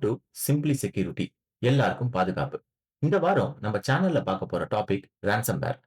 To simply security. எல்லாருக்கும் பாதுகாப்பு. இந்த வாரம் நம்ம சேனல்ல பார்க்க போற டாபிக் ரான்சம்வேர்.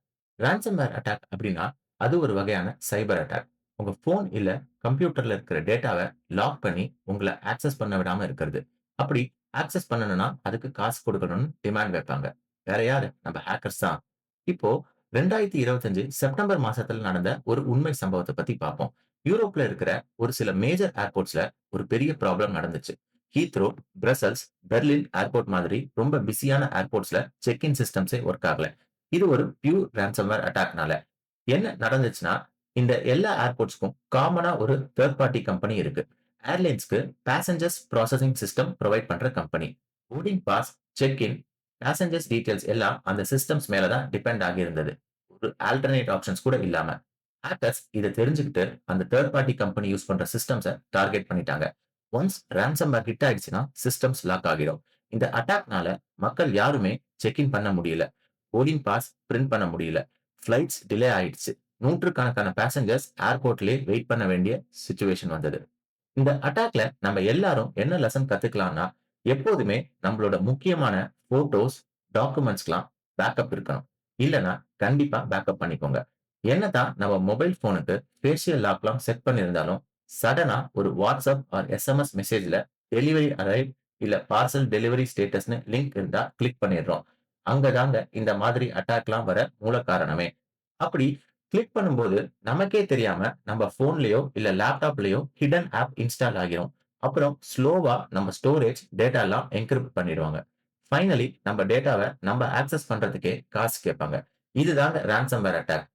ரான்சம்வேர் அட்டாக் அப்படின்னா, அது ஒரு வகையான சைபர் அட்டாக். உங்க போன் இல்ல கம்ப்யூட்டர்ல இருக்கிற டேட்டாவ லாக் பண்ணி உங்கள ஆக்சஸ் பண்ண விடாம இருக்கிறது. அப்படி ஆக்சஸ் பண்ணணும்னா அதுக்கு காசு கொடுக்கணும்னு டிமாண்ட் வைப்பாங்க. வேற யாரு? நம்ம ஹேக்கர்ஸ் தான். இப்போ 2025 செப்டம்பர் மாசத்துல நடந்த ஒரு உண்மை சம்பவத்த பத்தி பார்ப்போம். யூரோப்ல இருக்கிற ஒரு சில மேஜர் ஏர்போர்ட்ஸ்ல ஒரு பெரிய ப்ராப்ளம் நடந்துச்சு. ஹீத்ரோ, பிரசல்ஸ், பெர்லின் ஏர்போர்ட் மாதிரி ரொம்ப பிஸியான ஏர்போர்ட்ஸ்ல செக் இன் சிஸ்டம்ஸே ஒர்க் ஆகல. இது ஒரு பியூர் ransomware அட்டாக்னால. என்ன நடந்துச்சுன்னா, இந்த எல்லா ஏர்போர்ட்ஸ்க்கும் காமனா ஒரு தேர்ட் பார்ட்டி கம்பெனி இருக்கு. ஏர்லைன்ஸ்க்கு பேசஞ்சர்ஸ் ப்ராசஸிங் சிஸ்டம் ப்ரொவைட் பண்ற கம்பெனி. Boarding pass, check in, passengers details எல்லாம் அந்த சிஸ்டம்ஸ் மேல தான் டிபெண்ட் ஆகி இருந்தது. ஒரு ஆல்டர்னேட் ஆப்ஷன்ஸ் கூட இல்லாம. ஹேக்கர்ஸ் இத தெரிஞ்சுக்கிட்டு அந்த தேர்ட் பார்ட்டி கம்பெனி யூஸ் பண்ற சிஸ்டம்ஸ டார்கெட் பண்ணிட்டாங்க. ஒன்ஸ் ransomware ஹிட் ஆயிடுச்சுன்னா சிஸ்டம்ஸ் லாக் ஆகிடும். இந்த அட்டாக்னால மக்கள் யாருமே செக் இன் பண்ண முடியல. போர்டிங் பாஸ் பிரிண்ட் பண்ண முடியல. ஃபிளைட்ஸ் டிலே ஆயிடுச்சு. நூற்றுக்கணக்கான பேசஞ்சர்ஸ் ஏர்போர்ட்லயே வெயிட் பண்ண வேண்டிய சிச்சுவேஷன் வந்தது. இந்த அட்டாக்ல நம்ம எல்லாரும் என்ன லெசன் கத்துக்கலாம்னா, எப்போதுமே நம்மளோட முக்கியமான போட்டோஸ், டாக்குமெண்ட்ஸ்க்குலாம் பேக்கப் இருக்கணும். இல்லன்னா கண்டிப்பா பேக்கப் பண்ணிக்கோங்க. என்னதான் நம்ம மொபைல் போனுக்கு ஃபேஷியல் லாக்லாம் செட் பண்ணியிருந்தாலும், சடனா ஒரு வாட்ஸ்அப் ஆர் எஸ்எம்எஸ் மெசேஜ்ல டெலிவரி அரைவ் இல்ல பார்சல் டெலிவரி ஸ்டேட்டஸ்ன்னு லிங்க் இருந்தா கிளிக் பண்ணிடுறோம். அங்க தாங்க இந்த மாதிரி அட்டாக்லாம் வர மூல காரணமே. அப்படி கிளிக் பண்ணும்போது நமக்கே தெரியாம நம்ம போன்லயோ இல்ல லேப்டாப்லயோ ஹிடன் ஆப் இன்ஸ்டால் ஆகிரும். அப்புறம் ஸ்லோவா நம்ம ஸ்டோரேஜ் டேட்டா எல்லாம் என்கிரிப்ட் பண்ணிடுவாங்க. ஃபைனலி நம்ம டேட்டாவ நம்ம ஆக்சஸ் பண்றதுக்கே காசு கேட்பாங்க. இதுதாங்க ransomware அட்டாக்.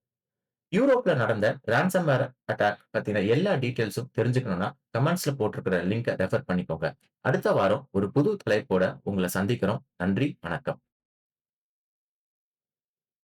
யூரோப்ல நடந்த ransomware அட்டாக் பத்தின எல்லா டீடைல்ஸும் தெரிஞ்சுக்கணும்னா கமெண்ட்ஸ்ல போட்டிருக்கிற லிங்கை ரெஃபர் பண்ணிக்கோங்க. அடுத்த வாரம் ஒரு புது தலைப்போட உங்களை சந்திக்கிறோம். நன்றி, வணக்கம்.